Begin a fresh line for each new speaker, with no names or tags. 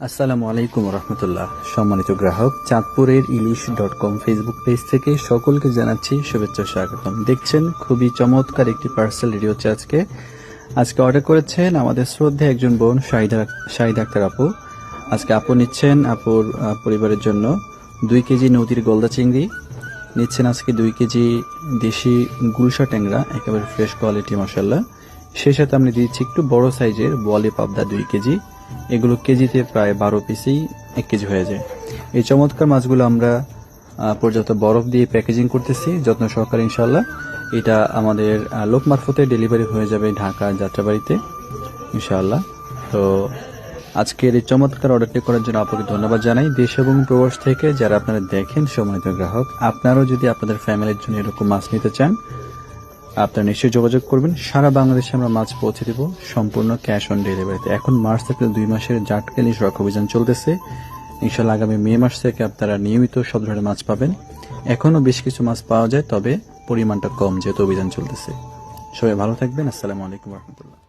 আসসালামু আলাইকুম রহমতুল্লাহ। সম্মানিত গ্রাহক, চাঁদপুরের ইলিশ.com ফেসবুক পেজ থেকে সকলকে জানাচ্ছি শুভেচ্ছা ও স্বাগতম। দেখছেন খুবই চমৎকার একটি পার্সেল রেডি হচ্ছে আজকে অর্ডার করেছেন আমাদের শ্রদ্ধে একজন বোন শাহিদা আক্তার আপু। আজকে আপু নিচ্ছেন আপুর পরিবারের জন্য 2 কেজি নদীর গলদা চিংড়ি, নিচ্ছেন আজকে 2 কেজি দেশি গুলশা ট্যাংরা, একেবারে ফ্রেশ কোয়ালিটি মাশাআল্লাহ। সেই সাথে আমি দিচ্ছি একটু বড় সাইজের বোয়ালি পাবদা 2 কেজি। এগুলো কেজিতে প্রায় 12 পিসেই 1 কেজি হয়ে যায়। এই চমৎকার মাছগুলো আমরা পর্যাপ্ত বরফ দিয়ে প্যাকেজিং করতেছি যত্ন সহকারে ইনশাআল্লাহ। এটা আমাদের লোক মারফতে ডেলিভারি হয়ে যাবে ঢাকা যাত্রাবাড়িতে ইনশাআল্লাহ। তো আজকের এই চমৎকার অর্ডারটি করার জন্য আপনাকে ধন্যবাদ জানাই। দেশ এবং প্রবাস থেকে যারা আপনারা দেখেন সম্মানিত গ্রাহক, আপনারাও যদি আপনাদের ফ্যামিলির জন্য এরকম মাছ নিতে চান আপনারা নিশ্চয়ই যোগাযোগ করবেন। সারা বাংলাদেশে আমরা মাছ পৌঁছে দেব সম্পূর্ণ ক্যাশ অন ডেলিভারিতে। এখন মার্চ থেকে 2 মাসের জাটকালি সুরক্ষা অভিযান চলতেছে। ইনশাআল্লাহ আগামী মে মাস থেকে আপনারা নিয়মিত সব ধরনের মাছ পাবেন। এখনো বেশ কিছু মাছ পাওয়া যায়, তবে পরিমাণটা কম যেহেতু অভিযান চলতেছে। সবাই ভালো থাকবেন। আসসালামু আলাইকুম রহমতুল্লাহ।